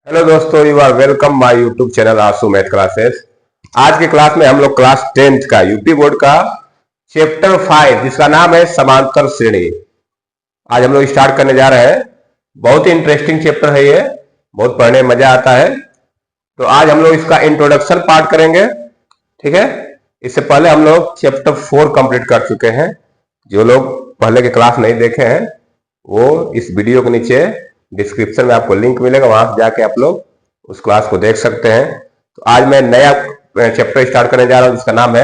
Hello दोस्तों, you are welcome my YouTube channel Aasu math classes. आज की क्लास में हम लोग क्लास 10th का यूपी बोर्ड का चैप्टर 5 जिसका नाम है समांतर श्रेणी आज हम लोग स्टार्ट करने जा रहे हैं। बहुत ही इंटरेस्टिंग चैप्टर है ये, बहुत पढ़ने में मजा आता है। तो आज हम लोग इसका इंट्रोडक्शन पार्ट करेंगे, ठीक है। इससे पहले हम लोग चैप्टर 4 कंप्लीट कर चुके हैं। जो लोग पहले के क्लास नहीं देखे हैं वो इस वीडियो के नीचे डिस्क्रिप्शन में आपको लिंक मिलेगा, वहां से जाके आप लोग उस क्लास को देख सकते हैं। तो आज मैं नया चैप्टर स्टार्ट करने जा रहा हूं जिसका नाम है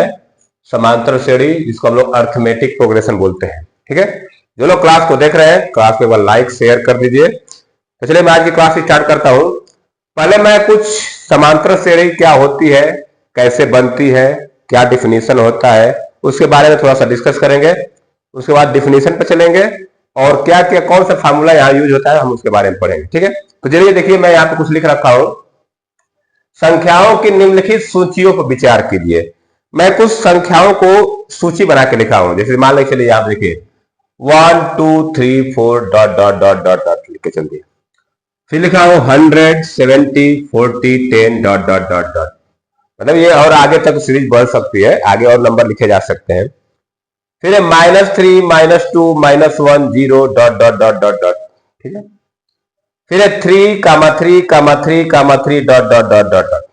समांतर श्रेणी, जिसको हम लोग अर्थमेटिक प्रोग्रेशन बोलते हैं, ठीक है। जो लोग क्लास को देख रहे हैं क्लास को एक बार लाइक शेयर कर दीजिए। तो चलिए मैं आज की क्लास स्टार्ट करता हूं। पहले मैं कुछ समांतर श्रेणी क्या होती है, कैसे बनती है, क्या डिफिनीशन होता है, उसके बारे में थोड़ा सा डिस्कस करेंगे। उसके बाद डिफिनीशन पे चलेंगे और क्या क्या कौन सा फार्मूला यहाँ यूज होता है हम उसके बारे में पढ़ेंगे, ठीक है। तो चलिए देखिए, मैं यहाँ पे कुछ लिख रखा हूं। संख्याओं की निम्नलिखित सूचियों पर विचार कीजिए। मैं कुछ संख्याओं को सूची बना के लिखा हूं। जैसे मान लीजिए, चलिए आप देखिए 1 2 3 4 dot dot dot dot dot लिख के चलते हैं। फिर लिखा हूं 100 70 40 10 डॉट डॉट डॉट डॉट। मतलब ये और आगे तक सीरीज बढ़ सकती है, आगे और नंबर लिखे जा सकते हैं। फिर -3 -2 -1 0 dot dot dot dot dot, ठीक है। फिर 3 3 3 3 dot dot dot dot dot.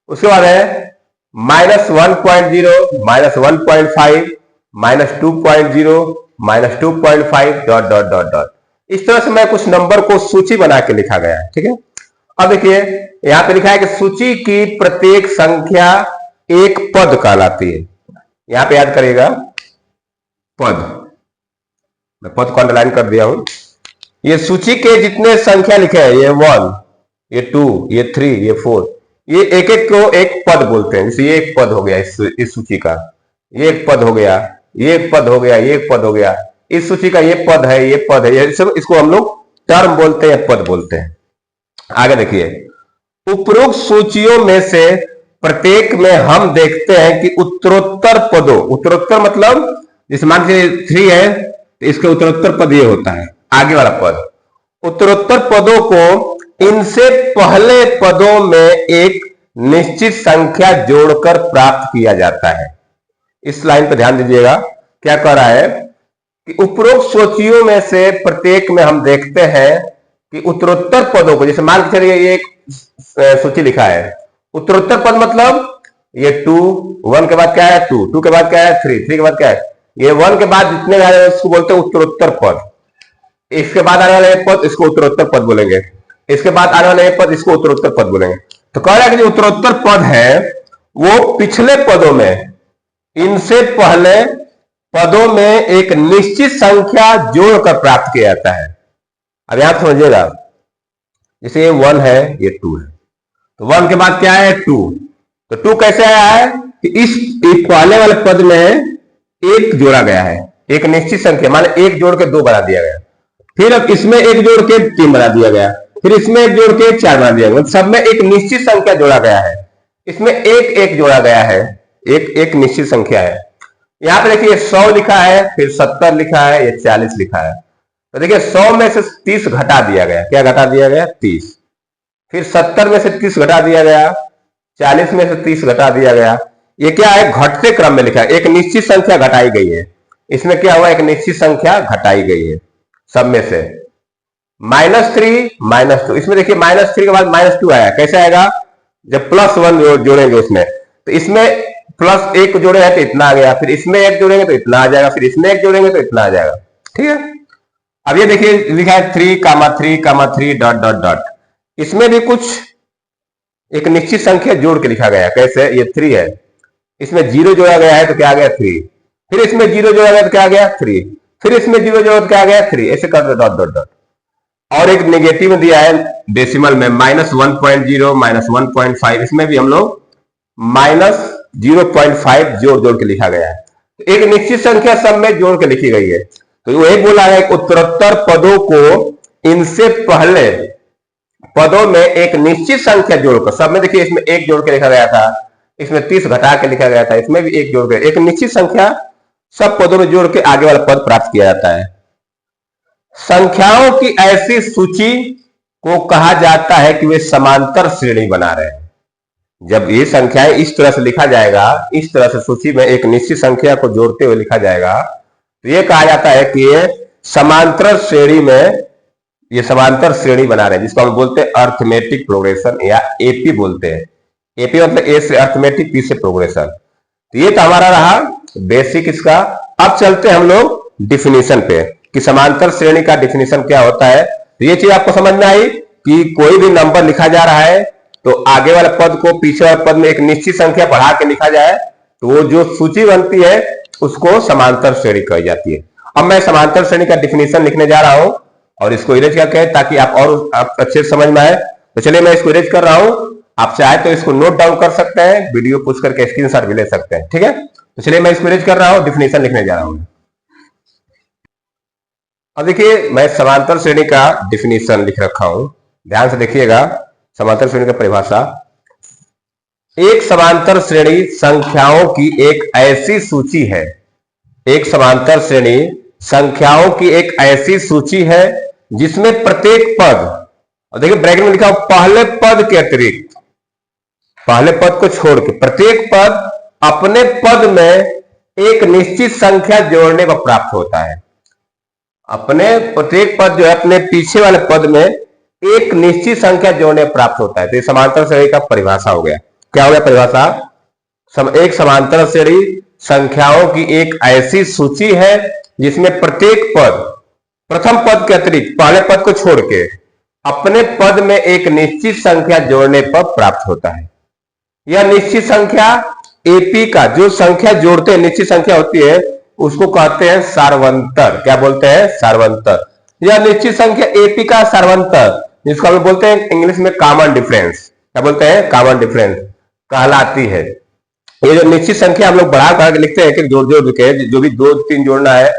उसके बाद है -1.0 -1.5 -2.0 -2.5 डॉट डॉट डॉट डॉट। इस तरह से मैं कुछ नंबर को सूची बना के लिखा गया है, ठीक है। अब देखिए यहां पे लिखा है कि सूची की प्रत्येक संख्या एक पद कहलाती है। यहां पे याद करिएगा पद, मैं पद को अंडरलाइन कर दिया हूं। ये सूची के जितने संख्या लिखे हैं, ये 1 ये 2 ये 3 ये 4, ये एक एक को एक पद बोलते हैं। जैसे ये एक पद हो गया इस सूची का, ये एक पद हो गया, ये एक पद हो गया, ये एक पद हो गया। इस सूची का ये पद है, ये पद है, ये सब इसको हम लोग टर्म बोलते हैं, पद बोलते हैं। आगे देखिए, उपरोक्त सूचियों में से प्रत्येक में हम देखते हैं कि उत्तरोत्तर पदों, उत्तरोत्तर मतलब जैसे मान लीजिए 3 है तो इसके उत्तरोत्तर पद ये होता है, आगे वाला पद। उत्तरोत्तर पदों को इनसे पहले पदों में एक निश्चित संख्या जोड़कर प्राप्त किया जाता है। इस लाइन पर ध्यान दीजिएगा, क्या कह रहा है कि उपरोक्त सूचियों में से प्रत्येक में हम देखते हैं कि उत्तरोत्तर पदों को, जैसे मान के चलिए ये एक सूची लिखा है, उत्तरोत्तर पद मतलब ये 2 1 के बाद क्या है 2 2 के बाद क्या है 3 3 के बाद क्या है, ये 1 के बाद जितने आ रहे हैं उसको बोलते हैं उत्तरोत्तर पद। इसके बाद आने वाले एक पद इसको उत्तरोत्तर पद बोलेंगे, इसके बाद आने वाले एक पद इसको उत्तरोत्तर पद बोलेंगे। तो कह रहा है कि जो उत्तरोत्तर पद है वो पिछले पदों में इनसे पहले पदों में एक निश्चित संख्या जोड़कर प्राप्त किया जाता है। अब यहां समझिएगा, जैसे ये 1 है ये 2 है, तो 1 के बाद क्या है 2, तो 2 कैसे आया है कि इस पहले वाले पद में एक जोड़ा गया है, एक निश्चित संख्या, मान एक जोड़ के 2 बना दिया गया, फिर अब इसमें एक जोड़ के 3 बना दिया गया, फिर इसमें एक जोड़ के 4 बना दिया गया। सब में एक निश्चित संख्या जोड़ा गया है, इसमें एक एक जोड़ा गया है, एक एक निश्चित संख्या है। यहां पे देखिए 100 लिखा है, फिर 70 लिखा है, ये 40 लिखा है। तो देखिए 100 में से 30 घटा दिया गया, क्या घटा दिया गया 30, फिर 70 में से 30 घटा दिया गया, 40 में से 30 घटा दिया गया। ये क्या है, घटते क्रम में लिखा है, एक निश्चित संख्या घटाई गई है। इसमें क्या हुआ, एक निश्चित संख्या घटाई गई है सब में से। -3 -2, इसमें देखिए -3 के बाद -2 आया, कैसे आएगा जब +1 जोड़ेंगे उसमें, तो इसमें +1 जोड़े हैं तो इतना आ गया, फिर इसमें 1 जोड़ेंगे तो इतना आ जाएगा, फिर इसमें 1 जोड़ेंगे तो इतना आ जाएगा, ठीक है। अब ये देखिए लिखा है 3 3 3 डॉट डॉट डॉट। इसमें भी कुछ एक निश्चित संख्या जोड़ के लिखा गया, कैसे, ये 3 है, इसमें 0 जोड़ा गया है तो क्या आ गया 3, फिर इसमें 0 जोड़ा गया तो क्या आ गया 3, फिर इसमें 0 जोड़ा तो क्या आ गया 3, ऐसे कर दो डॉट डॉट डॉट। और एक नेगेटिव में दिया है डेसिमल में -1.0 -1.5, इसमें भी हम लोग -0.5 जोड़ जोड़ के लिखा गया है। तो एक निश्चित संख्या सब में जोड़ के लिखी गई है। तो वही बोला है उत्तरोत्तर पदों को इनसे पहले पदों में एक निश्चित संख्या जोड़कर, सब में देखिए इसमें एक जोड़ के लिखा गया था, इसमें 30 घटा के लिखा गया था, इसमें भी एक जोड़ के, एक निश्चित संख्या सब पदों में जोड़ के आगे वाला पद प्राप्त किया जाता है। संख्याओं की ऐसी सूची को कहा जाता है कि वे समांतर श्रेणी बना रहे हैं। जब ये संख्याएं इस तरह से लिखा जाएगा, इस तरह से सूची में एक निश्चित संख्या को जोड़ते हुए लिखा जाएगा, तो ये कहा जाता है कि ये समांतर श्रेणी में, ये समांतर श्रेणी बना रहे हैं, जिसको हम बोलते हैं अर्थमेटिक प्रोग्रेशन या एपी बोलते हैं। एपी मतलब ए से अर्थमेटिक, पी से प्रोग्रेशन। तो ये तो हमारा रहा बेसिक इसका। अब चलते हैं हम लोग डिफिनीशन पे कि समांतर श्रेणी का डिफिनीशन क्या होता है। तो ये चीज आपको समझ में आई कि कोई भी नंबर लिखा जा रहा है तो आगे वाले पद को पीछे वाले पद में एक निश्चित संख्या बढ़ा के लिखा जाए तो वो जो सूची बनती है उसको समांतर श्रेणी कही जाती है। अब मैं समांतर श्रेणी का डिफिनीशन लिखने जा रहा हूं और इसको इरेज करके है ताकि आप अच्छे से समझ में आए। तो चलिए मैं इसको इरेज कर रहा हूं, आप चाहे तो इसको नोट डाउन कर सकते हैं, वीडियो पुश करके स्क्रीनशॉट भी ले सकते हैं, ठीक है। तो चलिए मैं इसको इरेज कर रहा हूं, डिफिनीशन लिखने जा रहा हूं। अब देखिए मैं समांतर श्रेणी का डिफिनीशन लिख रखा हूं, ध्यान से देखिएगा। समांतर श्रेणी का परिभाषा, एक समांतर श्रेणी संख्याओं की एक ऐसी सूची है, एक समांतर श्रेणी संख्याओं की एक ऐसी सूची है जिसमें प्रत्येक पद, और देखिए ब्रैकेट में लिखा हो पहले पद के अतिरिक्त, पहले पद को छोड़ के प्रत्येक पद अपने पद में एक निश्चित संख्या जोड़ने पर प्राप्त होता है। अपने प्रत्येक पद जो है अपने पीछे वाले पद में एक निश्चित संख्या जोड़ने प्राप्त होता है। तो ये समांतर श्रेणी का परिभाषा हो गया। क्या हो गया परिभाषा? एक समांतर श्रेणी संख्याओं की एक ऐसी सूची है जिसमें प्रत्येक पद प्रथम पद के अतिरिक्त पहले पद को छोड़ के अपने पद में एक निश्चित संख्या जोड़ने पर प्राप्त होता है। यह निश्चित संख्या एपी का जो संख्या जोड़ते हैं निश्चित संख्या होती है उसको कहते हैं सार्वंतर। क्या बोलते हैं? सार्वंतर। यह निश्चित संख्या एपी का सार्वंतर, जिसको हम बोलते हैं इंग्लिश में कॉमन डिफरेंस। क्या बोलते हैं? कॉमन डिफरेंस कहलाती है। ये जो निश्चित संख्या हम लोग बढ़ा कर लिखते हैं कि जोड़ जोड़ के, जो भी 2-3 जोड़ना है,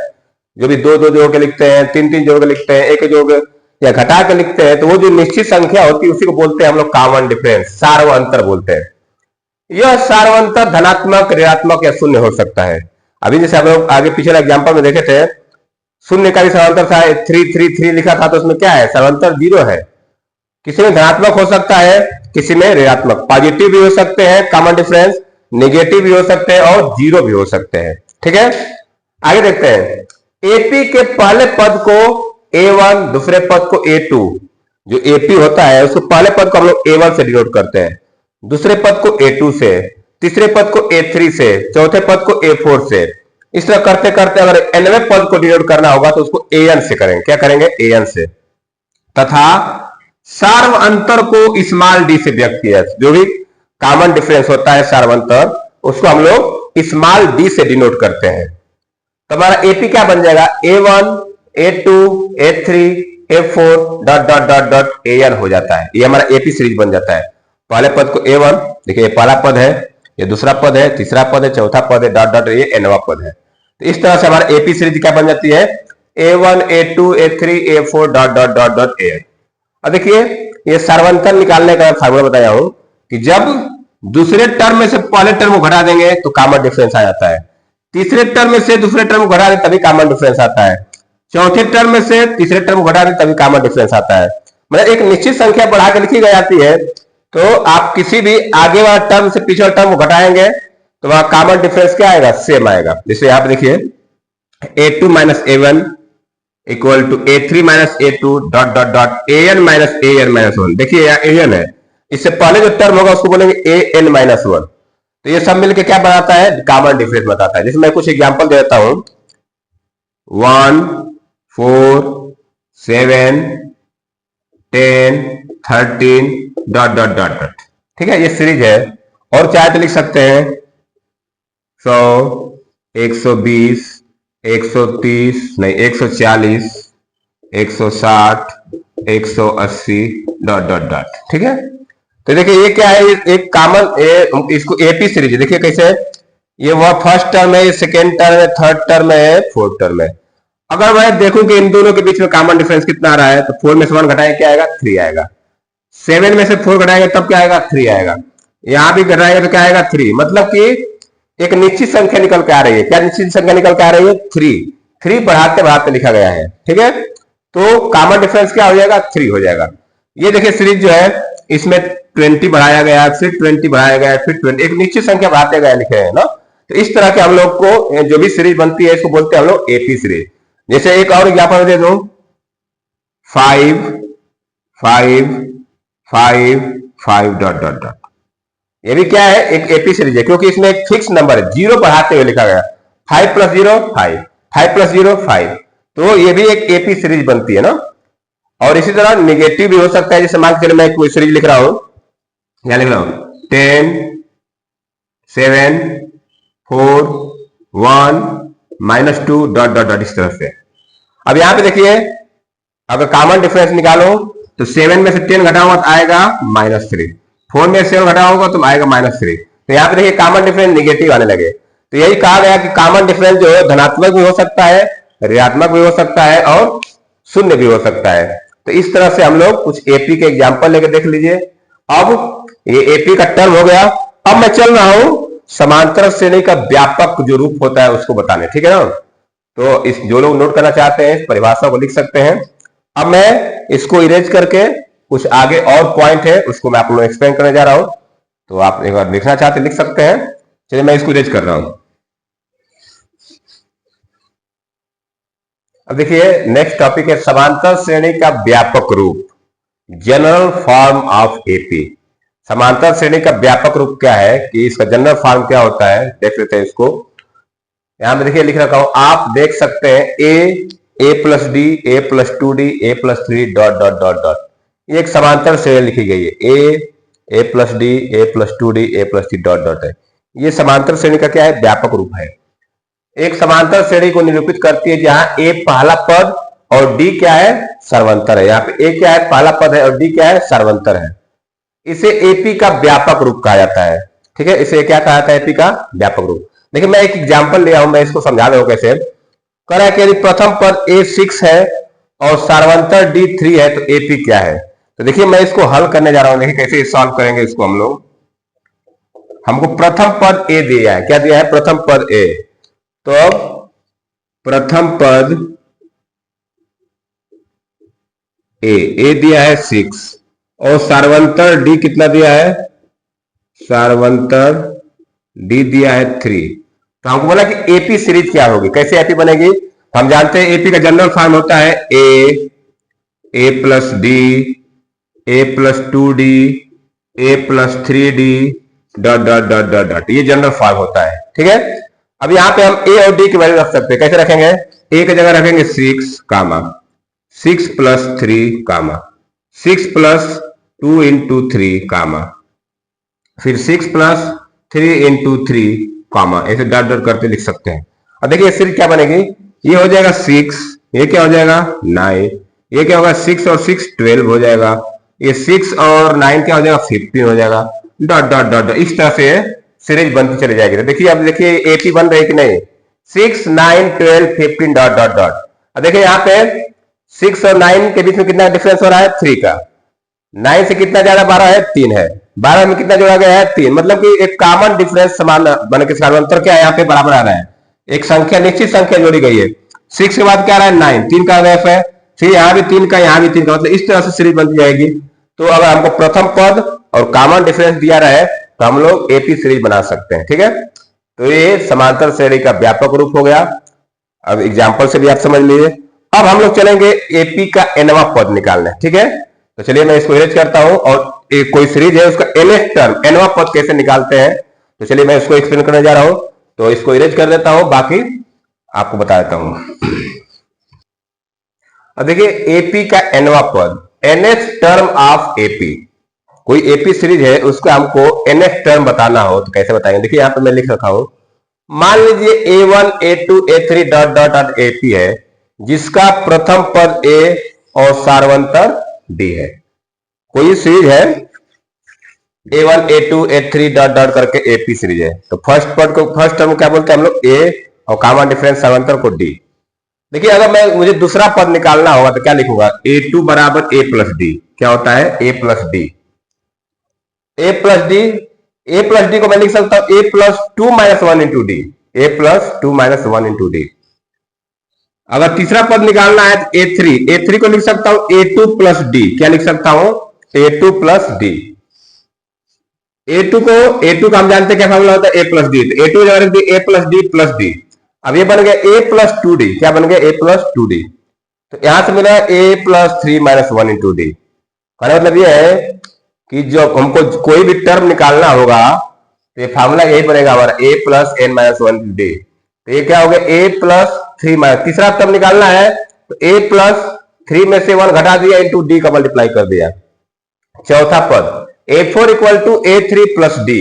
जो भी 2-2 जोड़ के लिखते हैं, 3-3 जोड़ के लिखते हैं, एक जोड़ के या घटा के लिखते हैं, तो वो जो निश्चित संख्या होती है उसी को बोलते हैं हम लोग कॉमन डिफरेंस, सार्वंतर बोलते हैं। यह सार्वंतर धनात्मक, ऋणात्मक या शून्य हो सकता है। अभी जैसे हम लोग आगे पिछले एग्जांपल में देखे थे, शून्य का भी सार्वंतर था, 3 लिखा था, तो उसमें क्या है? सार्वंतर 0 है। किसी में धनात्मक हो सकता है, किसी में ऋणात्मक, पॉजिटिव भी हो सकते हैं कॉमन डिफरेंस, नेगेटिव भी हो सकते हैं और 0 भी हो सकते हैं। ठीक है, आगे देखते हैं। एपी के पहले पद को A1, दूसरे पद को A2, जो एपी होता है उसको पहले पद को हम लोग A1 से डिनोट करते हैं, दूसरे पद को A2 से, तीसरे पद को A3 से, चौथे पद को A4 से। इस तरह करते करते अगर nवें पद को डिनोट करना होगा तो उसको AN से करेंगे। क्या करेंगे? AN से। तथा सार्वंतर को स्मॉल d से व्यक्त किया, जो भी कॉमन डिफरेंस होता है सार्वंतर उसको हम लोग स्मॉल d से डिनोट करते हैं। तो हमारा एपी क्या बन जाएगा? A1, A2, A3, A4 dot dot dot dot AN हो जाता है। ये हमारा एपी सीरीज बन जाता है। पहले पद को A1, देखिए पहला पद है, ये दूसरा पद है, तीसरा पद है, चौथा पद है, डॉट डॉट, ये nवां पद है। तो इस तरह से हमारा एपी सीरीज क्या बन जाती है? A1, A2, A3, A4 dot dot dot dot AN। अब देखिए ये सार्वंतर निकालने का फार्मूला बताया हूं कि जब दूसरे टर्म में से पहले टर्म को घटा देंगे तो कॉमन डिफरेंस आ जाता है, तीसरे टर्म में से दूसरे टर्म को घटा दें तभी कॉमन डिफरेंस आता है, चौथे टर्म में से तीसरे टर्म को घटा दें तभी कॉमन डिफरेंस आता है। मतलब एक निश्चित संख्या बढ़ा के लिखी जाती है तो आप किसी भी आगे वाला टर्म से पिछले टर्म को घटाएंगे तो वहां कॉमन डिफरेंस क्या आएगा? सेम आएगा। जैसे आप देखिए A2 minus A1 equal to A3 minus A2 dot dot dot AN minus AN minus 1। देखिए यहाँ AN है, इससे पहले जो टर्म होगा उसको बोलेंगे AN माइनस 1। तो ये सब मिलकर क्या बनाता है? कॉमन डिफरेंस बताता है। जैसे मैं कुछ एग्जांपल दे देता हूं, 1, 4, 7, 10, 13 डॉट डॉट डॉट डॉट। ठीक है, ये सीरीज है। और चाहे तो लिख सकते हैं 100, 120, 130 नहीं 140, 160, 180 डॉट डॉट डॉट। ठीक है, तो देखिए ये क्या है? एक कॉमन, इसको एपी सीरीज है। देखिए कैसे, ये वह फर्स्ट टर्म है, ये सेकेंड टर्म है, थर्ड टर्म है, फोर्थ टर्म है। अगर मैं देखूं कि इन दोनों के बीच में कॉमन डिफरेंस कितना आ रहा है तो 4 में से 1 घटाएंगे क्या आएगा? 3 आएगा। 7 में से 4 घटाएंगे तब क्या आएगा? 3 आएगा। यहां भी घटाएंगे तो क्या आएगा? 3। मतलब कि एक निश्चित संख्या निकल के आ रही है। क्या निश्चित संख्या निकल के आ रही है? 3 बढ़ाते बढ़ाते लिखा गया है। ठीक है, तो कॉमन डिफरेंस क्या हो जाएगा? 3 हो जाएगा। ये देखिए सीरीज जो है इसमें 20 बढ़ाया गया, फिर 20 बढ़ाया गया, फिर 20, एक निश्चित संख्या बढ़ाते गए लिखे हैं ना। तो इस तरह के हम लोग को जो भी सीरीज बनती है इसको बोलते हैं हम लोग एपी सीरीज। जैसे एक और एग्जांपल दे दूं, 5 5 5 5 डॉट डॉट डॉट, ये भी क्या है, एक एपी सीरीज है, क्योंकि इसमें एक फिक्स नंबर है, जीरो बढ़ाते हुए लिखा गया, 5 प्लस 0 5, 5 प्लस 0 5, तो ये भी एक एपी सीरीज बनती है ना। और इसी तरह निगेटिव भी हो सकता है, जैसे मान के चलिए मैं कोई सीरीज लिख रहा हूं, यहां लिख रहा हूं 10 7 4 1 -2 डॉट डॉट डॉट, इस तरह से। अब यहां पे देखिए, अगर कॉमन डिफरेंस निकालो तो 7 में से 10 घटाऊंगा तो आएगा -3, 4 में से 7 घटाऊंगा तो आएगा -3। तो यहाँ पे देखिए कॉमन डिफरेंस निगेटिव आने लगे। तो यही कहा गया कि कॉमन डिफरेंस जो है धनात्मक भी हो सकता है, ऋणात्मक भी हो सकता है और शून्य भी हो सकता है। तो इस तरह से हम लोग कुछ एपी के एग्जाम्पल लेकर देख लीजिए। अब ये एपी का टर्म हो गया। अब मैं चल रहा हूं समांतर श्रेणी का व्यापक जो रूप होता है उसको बताने, ठीक है ना। तो इस जो लोग नोट करना चाहते हैं इस परिभाषा को लिख सकते हैं। अब मैं इसको इरेज करके कुछ आगे और पॉइंट है उसको मैं आप लोग एक्सप्लेन करने जा रहा हूं। तो आप एक बार लिखना चाहते लिख सकते हैं। चलिए मैं इसको इरेज कर रहा हूं। अब देखिए नेक्स्ट टॉपिक है समांतर श्रेणी का व्यापक रूप, जनरल फॉर्म ऑफ एपी। समांतर श्रेणी का व्यापक रूप क्या है कि इसका जनरल फॉर्म क्या होता है, देख लेते हैं इसको। यहां पे देखिए लिख रखा हूं, आप देख सकते हैं A plus D, A plus 2d, A plus 3 dot dot dot dot, ये एक समांतर श्रेणी लिखी गई है। A plus D, A plus 2d, A plus 3 dot dot है। ये समांतर श्रेणी का क्या है, व्यापक रूप है। एक समांतर श्रेणी को निरूपित करती है जहां ए पहला पद और डी क्या है, सर्वंतर है। यहाँ पे ए क्या है, पहला पद है, और डी क्या है, सर्वंतर है। इसे एपी का व्यापक रूप कहा जाता है, ठीक है। इसे क्या कहा जाता है, एपी का व्यापक रूप। देखिए मैं एक एग्जांपल लिया हूं, मैं इसको समझा रहा हूं कैसे। कह रहा है कि यदि प्रथम पद ए 6 है और सर्वंतर डी 3 है तो एपी क्या है। तो देखिए मैं इसको हल करने जा रहा हूं, देखिए कैसे सॉल्व करेंगे इसको हम लोग। हमको प्रथम पद ए दिया है, क्या दिया है, प्रथम पद ए। तो अब प्रथम पद ए दिया है 6 और सार्वंतर डी कितना दिया है, सार्वंतर डी दिया है 3। तो हमको बोला कि एपी सीरीज क्या होगी, कैसे एपी बनेगी। हम जानते हैं एपी का जनरल फॉर्म होता है A plus D, A plus 2d, A plus 3d dot dot dot dot dot, ये जनरल फॉर्म होता है, ठीक है। अब यहाँ पे हम ए और डी की वैल्यू रख सकते हैं, कैसे रखेंगे, ए की जगह रखेंगे 6 कामा 6 प्लस 3 कामा 6 प्लस 2 इंटू 3 कामा फिर 6 प्लस 3 इंटू 3 कामा, ऐसे डॉट डॉट करते लिख सकते हैं। अब देखिए सीरीज क्या बनेगी, ये हो जाएगा 6, ये क्या हो जाएगा 9, ये क्या होगा 6 और 6 12 हो जाएगा, ये 6 और 9 क्या हो जाएगा 15 हो जाएगा, डॉट डॉट डॉट। इस तरह से सीरीज बनती चली जाएगी। तो देखिए अब देखिए एपी बन रही कि नहीं, 6 9 12 15 डॉट डॉट डॉट। अब देखिए यहाँ पे 6 और 9 के बीच में कितना डिफरेंस हो रहा है, 3 का। 9 से कितना ज्यादा 12 है, 3 है। 12 में कितना जोड़ा गया है, 3। मतलब कि एक कॉमन डिफरेंस समान बन के सार्वंतर क्या है यहाँ पे बराबर आ रहा है, एक संख्या निश्चित संख्या जोड़ी गई है। 6 के बाद क्या आ रहा है 9, 3 का एफ है, फिर यहाँ भी 3 का, यहाँ भी 3 का, मतलब इस तरह से सीरीज बनती जाएगी। तो अगर हमको प्रथम पद और कॉमन डिफरेंस दिया रहा है तो हम लोग एपी सीरीज बना सकते हैं, ठीक है। तो ये समांतर श्रेणी का व्यापक रूप हो गया। अब एग्जाम्पल से भी आप समझ लीजिए। अब हम लोग चलेंगे एपी का एनवा पद निकालने, ठीक है। तो चलिए मैं इसको इरेज करता हूं और एक कोई सीरीज है उसका एनएस टर्म एनवा पद कैसे निकालते हैं, तो चलिए मैं इसको एक्सप्लेन करने जा रहा हूं। तो इसको इरेज कर देता हूं, बाकी आपको बता देता हूं। अब देखिए एपी का एनवा पद, एनएस टर्म ऑफ एपी, कोई एपी सीरीज है उसका हमको एनएस टर्म बताना हो तो कैसे बताएंगे। देखिए यहां पे मैं लिख रखा हूं, मान लीजिए A1 A2 A3 dot dot dot AP है जिसका प्रथम पद ए और सार्वंतर डी है। कोई सीरीज है A1 A2 A3 dot dot करके एपी सीरीज है। तो फर्स्ट पद को, फर्स्ट टर्म को क्या बोलते हैं हम लोग, ए, और कॉमन डिफरेंस सार्वंतर को डी। देखिए अगर मुझे दूसरा पद निकालना होगा तो क्या लिखूंगा, A2 बराबर A प्लस डी, क्या होता है A plus D, A plus D को मैं लिख सकता हूं A plus 2 minus 1 into D, A plus 2 minus 1 into D. अगर तीसरा पद निकालना है तो ए थ्री को लिख सकता हूं A2 प्लस डी। क्या लिख सकता हूं? A2 plus D. A to का हम जानते हैं क्या फॉर्मूला होता है? A plus D. तो A2 जगह रख दी ए प्लस डी प्लस डी। अब ये बन गया ए प्लस टू डी। क्या बन गया? A plus two D. तो यहां से मिला A plus three minus one into D. कहने मतलब ये है कि जो हमको कोई भी टर्म निकालना होगा तो ये फार्मूला यही बनेगा हमारा A plus N minus one D. तो ये क्या हो गया? ए प्लस थ्री माइनस, तीसरा टर्म निकालना है तो ए प्लस थ्री में से वन घटा दिया इंटू डी का मल्टीप्लाई कर दिया। चौथा पद A4 equal to A3 plus D.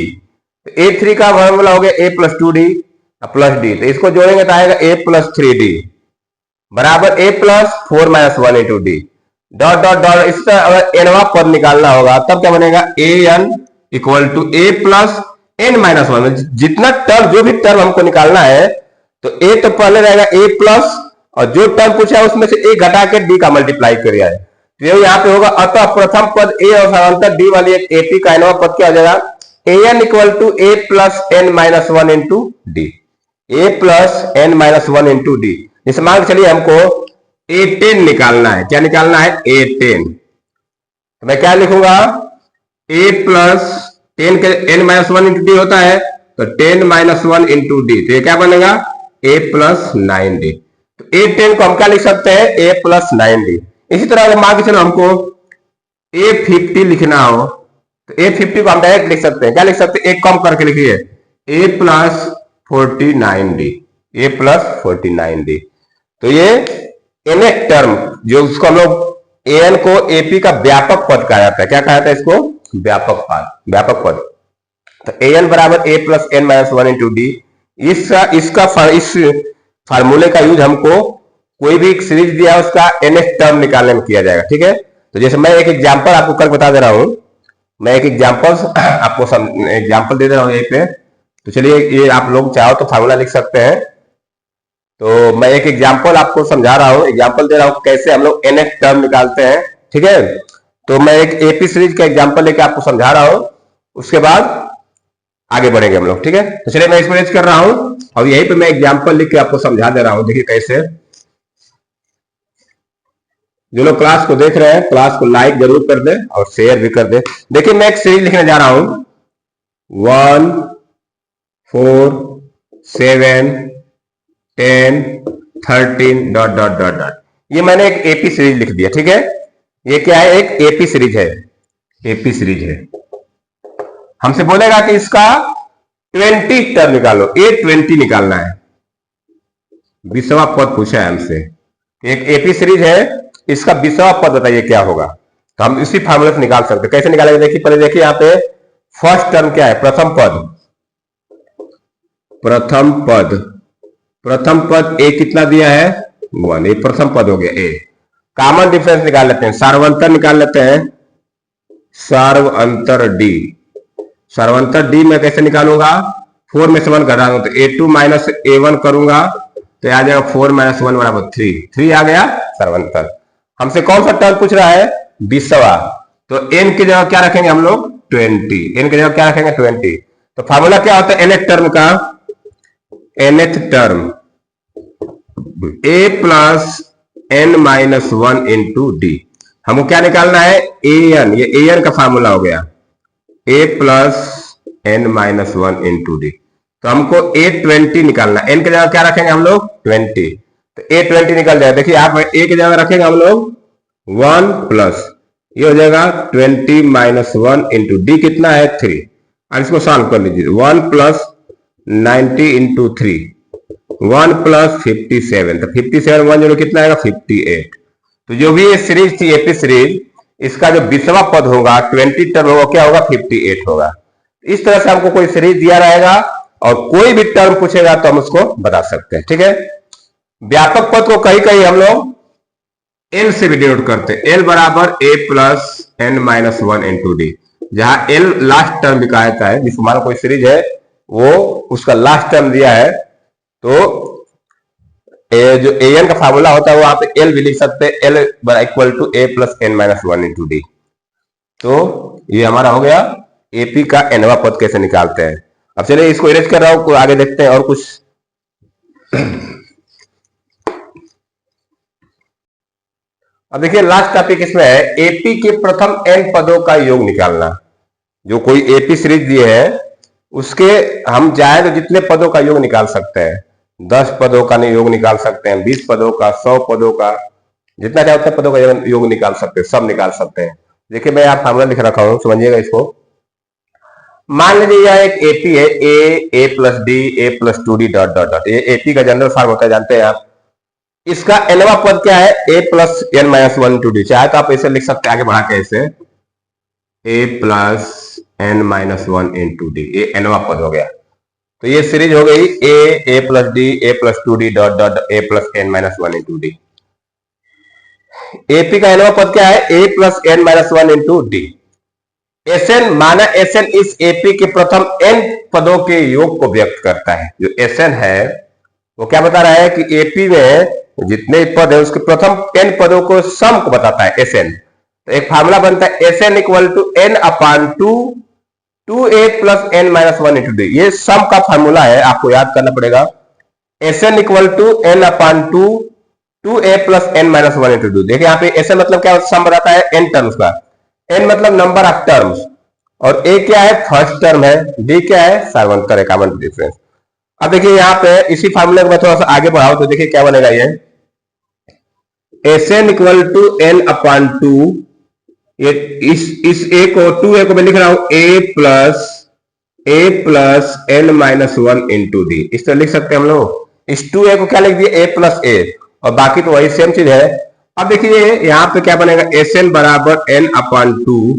A3 का फॉर्मूला हो गया A plus two D plus D. तो इसको जोड़ेंगे तो आएगा ए प्लस थ्री डी बराबर A plus four minus one into D dot dot dot. इसका अगर एनवा पद निकालना होगा तब क्या बनेगा? A N equal to A plus N minus one. जितना टर्म, जो भी टर्म हमको निकालना है तो ए तो पहले रहेगा ए प्लस, और जो टर्म पूछा है उसमें से ए घटा के डी का मल्टीप्लाई करिए। तो यहाँ पे होगा अतः प्रथम पद ए और समांतर डी वाली एक एपी का एनवा पद क्या हो जाएगा? A N equal to A plus N minus one into D. A plus N minus one into D. इस मान के चलिए हमको A10 निकालना है। क्या निकालना है? A10। तो मैं क्या लिखूंगा? ए प्लस टेन के N minus one into D होता है तो ten minus one into D. तो ये क्या बनेगा? A plus nine D. तो A10 को हम क्या लिख सकते हैं? A plus nine D. इसी तरह अगर मान के चलो हमको A50 लिखना हो तो A50 को हम डायरेक्ट लिख सकते हैं। क्या लिख सकते हैं? एक कम करके लिखिए ए plus 49 D. A plus 49 D. तो ये nth टर्म जो उसको हम लोग एन को एपी का व्यापक पद कहा जाता है। क्या कहा जाता है इसको? व्यापक पद, व्यापक पद। तो एन बराबर A plus N minus one into D. इस फार्मूले का यूज हमको कोई भी सीरीज दिया उसका nth टर्म निकालने में किया जाएगा। ठीक है, तो जैसे मैं एक एग्जांपल आपको कर बता दे रहा हूं। मैं एक एग्जांपल आपको एग्जांपल दे दे रहा हूं यहीं पे। तो चलिए ये आप लोग चाहो तो फार्मूला लिख सकते हैं। तो मैं एक एग्जांपल आपको समझा रहा हूं, एग्जांपल दे रहा हूं कैसे हम लोग nth टर्म निकालते हैं। ठीक है, तो मैं एक एपी सीरीज का एग्जांपल लेके आपको समझा रहा हूं, उसके बाद आगे बढ़ेंगे हम लोग। ठीक है, तो चलिए मैं इसमें कर रहा हूं और यहीं पे मैं एग्जांपल लिख के आपको समझा दे रहा हूं। देखिए कैसे। जो लोग क्लास को देख रहे हैं क्लास को लाइक जरूर कर दे और शेयर भी कर दे। देखिए मैं एक सीरीज लिखने जा रहा हूं 1 4 7 10 13 डॉट डॉट डॉट डॉट। ये मैंने एक एपी सीरीज लिख दिया। ठीक है, ये क्या है? एक एपी सीरीज है। एपी सीरीज है। हमसे बोलेगा कि इसका 20 टर्म निकालो। A20 निकालना है, 20वां पद पूछा है हमसे। एक एपी सीरीज है, इसका 20वां पद बताइए क्या होगा। तो हम इसी फार्मूले से निकाल सकते हैं। कैसे निकालेंगे? देखिए पहले देखिए यहाँ पे फर्स्ट टर्म क्या है? प्रथम पद। प्रथम पद, प्रथम पद ए कितना दिया है? 1। ये प्रथम पद हो गया ए। कॉमन डिफरेंस निकाल लेते हैं, सार्वंतर निकाल लेते हैं। सार्वंतर डी। सार्वंतर डी में कैसे निकालूंगा? 4 में से 1 घटा दूंगा तो A2 माइनस A1 करूंगा तो आ जाएगा 4 माइनस 1 बराबर 3 आ गया सार्वंतर। हमसे कौन सा टर्म पूछ रहा है? 20वां। तो n की जगह क्या रखेंगे हम लोग? 20। n की जगह क्या रखेंगे? 20। तो फार्मूला क्या होता है nth टर्म का? nth term a plus n minus one into D. हमको क्या निकालना है? an। ये an का फार्मूला हो गया a plus n minus one into D. तो हमको A20 निकालना है। n की जगह क्या रखेंगे हम लोग? 20। तो A20 निकल जाएगा। देखिए आप a की जगह रखेंगे हम लोग 1 प्लस ये हो जाएगा 20 माइनस वन इंटू डी कितना है? 3। और इसको सॉल्व कर लीजिए। 1 प्लस 90 इंटू 3 1 प्लस 57। तो 57 1 जोड़ो कितना आएगा? 58। तो जो भी ये सीरीज थी एपी सीरीज, इसका जो 20वां पद होगा 20 टर्म होगा क्या होगा? 58 होगा। इस तरह से हमको कोई सीरीज दिया रहेगा और कोई भी टर्म पूछेगा तो हम उसको बता सकते हैं। ठीक है, व्यापक पद को कहीं कहीं हम लोग एल से भी डिनोट करते हैं। एल बराबर A plus N minus one into D. जहां एल लास्ट टर्म दिखाया जाता है, जिस हमारा कोई सीरीज है वो उसका लास्ट टर्म दिया है, तो जो एन का फार्मूला होता है वो आप एल भी लिख सकते हैं। L equal to A plus N minus one into D. तो ये हमारा हो गया एपी का एनवा पद कैसे निकालते हैं। अब चलिए इसको इरेज कर रहा हूं, आगे देखते हैं और कुछ। अब देखिए लास्ट टॉपिक इसमें है एपी के प्रथम n पदों का योग निकालना। जो कोई एपी सीरीज दिए है उसके हम चाहे तो जितने पदों का योग निकाल सकते हैं, 10 पदों का योग निकाल सकते हैं, 20 पदों का, 100 पदों का, जितना चाहे उतने पदों का योग निकाल सकते हैं, सब निकाल सकते हैं। देखिए मैं यहाँ फार्मूला लिख रखा हूं, समझिएगा इसको। मान लीजिए यह एक एपी है, A plus D, A plus 2d dot dot dot. ये एपी का जनरल फॉर्म होता है, जानते हैं आप। इसका एनवा पद क्या है, A plus N minus 1 to D. चाहे तो आप ऐसे लिख सकते हैं आगे बढ़ा के, ऐसे A plus N minus 1 into D, ये एनवा पद हो गया। तो ये सीरीज हो गई A plus D, A plus 2d dot dot A plus N minus 1 into D. AP का एनवा पद क्या है, A plus N minus 1 into D. SN माना एसएन इस एपी के प्रथम एन पदों के योग को व्यक्त करता है। जो एसएन है वो क्या बता रहा है कि एपी में जितने पद है उसके प्रथम एन पदों को सम को बताता है एसएन। तो एक फार्मूला बनता है SN equal to N upon two A plus N minus 1 into D. ये सम का फार्मूला है, आपको याद करना पड़ेगा। SN equal to N upon two A plus N minus 1 into D. देखिए यहाँ पे एसएन मतलब क्या सम बताता है एन टर्म्स का, एन मतलब नंबर ऑफ टर्म्स, और ए क्या है फर्स्ट टर्म है, डी क्या है सार्वंतर है, कॉमन डिफरेंस। अब देखिए यहाँ पे इसी फार्मूले को मैं थोड़ा सा आगे बढ़ाऊं तो देखिए क्या बनेगा, ये SN equal to N upon two, ये इस ए को 2a को मैं लिख रहा हूं A plus N minus 1 into D. इस तरह लिख सकते हैं हम लोग। इस 2a को क्या लिख दिया, ए प्लस ए, और बाकी तो वही सेम चीज है। अब देखिए यहां पे क्या बनेगा, एस एन बराबर एन अपान टू,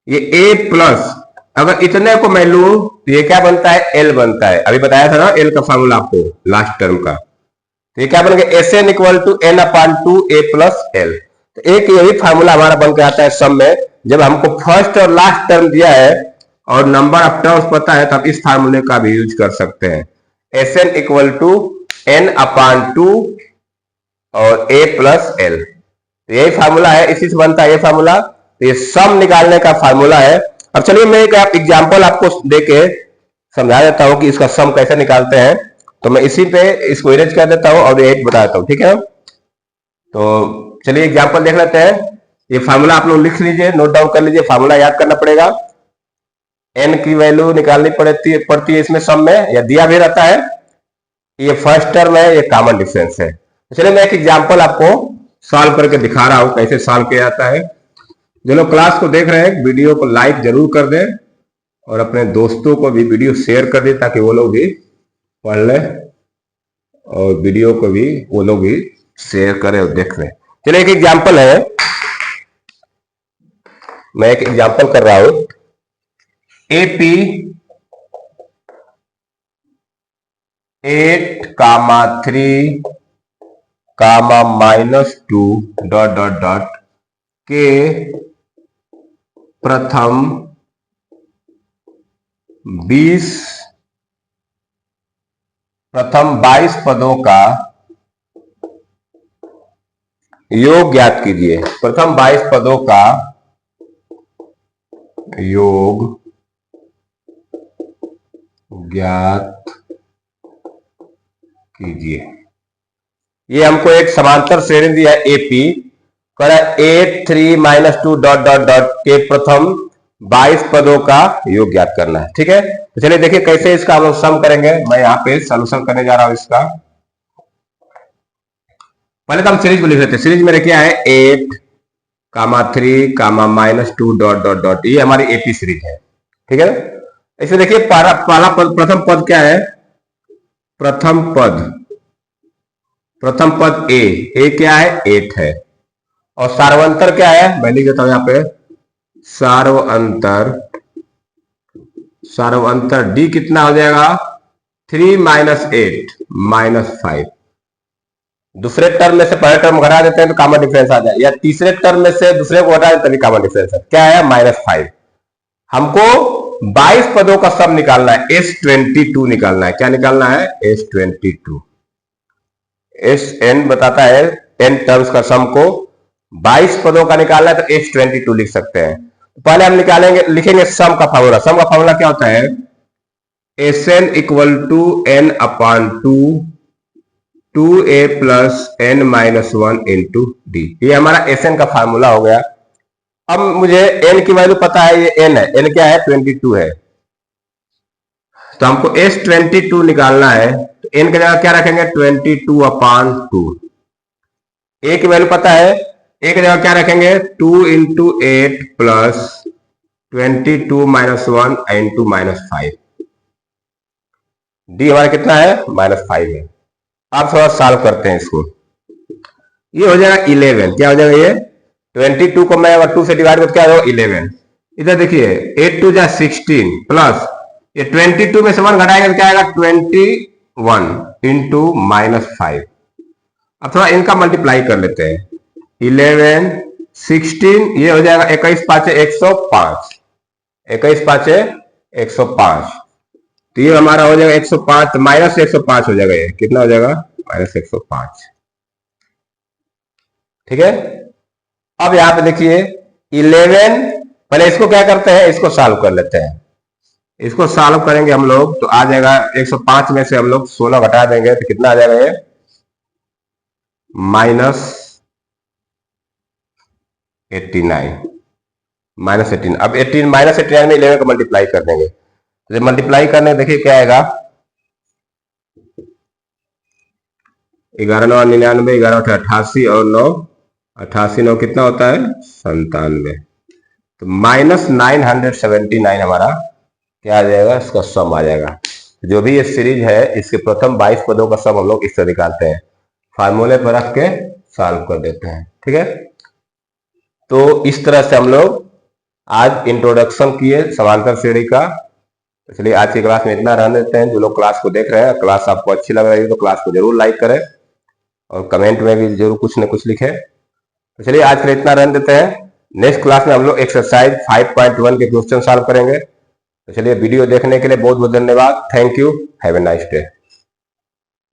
ये ए प्लस, अगर इतने को मैं लू तो ये क्या बनता है, एल बनता है। अभी बताया था ना एल का फॉर्मूला आपको लास्ट टर्म का। तो ये क्या बनेगा, S N equal to N upon two A plus L. तो एक यही फार्मूला हमारा बन के आता है सम में, जब हमको फर्स्ट और लास्ट टर्म दिया है और नंबर ऑफ टर्म्स पता है, तब इस फार्मूले का भी यूज कर सकते हैं। S N equal to N upon two और ए प्लस एल, तो यही फार्मूला है, इसी से बनता है ये फार्मूला। तो ये सम निकालने का फार्मूला है। अब चलिए मैं एक एग्जाम्पल आपको देके समझा देता हूं कि इसका सम कैसे निकालते हैं। तो मैं इसी पे इसको इरेज कर देता हूं और एक बता देता हूं, ठीक है। तो चलिए एग्जाम्पल देख लेते हैं। ये फार्मूला आप लोग लिख लीजिए, नोट डाउन कर लीजिए, फार्मूला याद करना पड़ेगा। एन की वैल्यू निकालनी पड़ती है इसमें सम में, या दिया भी रहता है। ये फर्स्ट टर्म है, ये कॉमन डिफरेंस है। तो चलिए मैं एक एग्जाम्पल आपको सॉल्व करके दिखा रहा हूं कैसे सॉल्व किया जाता है। जो लोग क्लास को देख रहे हैं वीडियो को लाइक जरूर कर दें और अपने दोस्तों को भी वीडियो शेयर कर दें ताकि वो लोग भी पढ़ लें और वीडियो को भी वो लोग भी शेयर करें और देख लें। चलिए एक एग्जाम्पल है, मैं एक एग्जाम्पल कर रहा हूं। एपी 8,3, -2 डॉट डॉट डॉट के प्रथम 22 पदों का योग ज्ञात कीजिए। प्रथम 22 पदों का योग ज्ञात कीजिए। ये हमको एक समांतर श्रेणी दिया है एपी, कर 8, 3, -2 डॉट डॉट डॉट के प्रथम 22 पदों का योग ज्ञात करना है, ठीक है। तो चलिए देखिए कैसे इसका हम लोग सम करेंगे। मैं यहाँ पे सॉल्यूशन करने जा रहा हूं इसका। पहले तो हम सीरीज को लिख लेते हैं। सीरीज मेरे क्या है 8, 3, -2 डॉट डॉट डॉट, ये हमारी एपी सीरीज है, ठीक है। इसमें देखिए पहला पद, प्रथम पद क्या है, प्रथम पद ए क्या है 8 है, और सार्वंतर क्या है, मैं लिख देता हूं यहां पे सार्वंतर डी कितना हो जाएगा 3 - 8 -5। दूसरे टर्म में से पहले टर्म घटा देते हैं तो कॉमन डिफरेंस आ जाए, या तीसरे टर्म में से दूसरे को हटा दें तभी कॉमन डिफरेंस है। क्या है -5। हमको 22 पदों का सम निकालना है, S22 निकालना है। क्या निकालना है, S22। एन बताता है n टर्म्स का सम को 22 पदों का निकालना है तो S22 लिख सकते हैं। पहले हम लिखेंगे सम का फार्मूला। सम का फार्मूला क्या होता है, Sn equal to n upon two 2a plus n minus 1 into D. ये हमारा Sn का फार्मूला हो गया। अब मुझे n की वैल्यू पता है, ये n है, n क्या है 22 है, तो हमको S22 निकालना है। तो n की जगह क्या रखेंगे 22/2। a की वैल्यू पता है, a की जगह क्या रखेंगे 2 into 8 plus 22 minus 1 into minus 5। D हमारा कितना है -5 है। आप थोड़ा सॉल्व करते हैं इसको, ये हो जाएगा 11। क्या हो जाएगा ये 22 को मैं अगर 2 से डिवाइड करके क्या होगा 11। इधर देखिए 8 2 जा 16 प्लस ये 22 में से 1 घटाएंगे तो क्या आएगा 21 इंटू -5। अब थोड़ा इनका मल्टीप्लाई कर लेते हैं, 11 16 ये हो जाएगा 21 5 105, 21 5 105। तो ये हमारा हो जाएगा 105 माइनस 105 हो जाएगा, ये कितना हो जाएगा -105। ठीक है। अब यहां पे देखिए 11, पहले इसको क्या करते हैं, इसको सॉल्व कर लेते हैं। इसको सॉल्व करेंगे हम लोग तो आ जाएगा 105 में से हम लोग 16 घटा देंगे तो कितना आ जाएगा ये -89। अब 18 -89 में 11 को मल्टीप्लाई कर देंगे, तो मल्टीप्लाई करने देखिए क्या आएगा 11 9 99, 11 88 और 9 88 9 कितना होता है 97। तो -979 हमारा क्या आ जाएगा, इसका सम आ जाएगा। जो भी ये सीरीज है इसके प्रथम 22 पदों का सम हम लोग इस तरह निकालते हैं, फार्मूले पर रख के सॉल्व कर देते हैं। ठीक है। तो इस तरह से हम लोग आज इंट्रोडक्शन किए समांतर श्रेणी का। इसलिए आज की क्लास में इतना रहने देते हैं। जो लोग क्लास को देख रहे हैं, क्लास आपको अच्छी लग रही है तो क्लास को जरूर लाइक करें और कमेंट में भी जरूर कुछ न कुछ लिखें। तो चलिए आज के लिए इतना रहने देते हैं। नेक्स्ट क्लास में हम लोग एक्सरसाइज 5.1 के क्वेश्चन सॉल्व करेंगे। तो चलिए वीडियो देखने के लिए बहुत बहुत धन्यवाद। Thank you, have a nice day.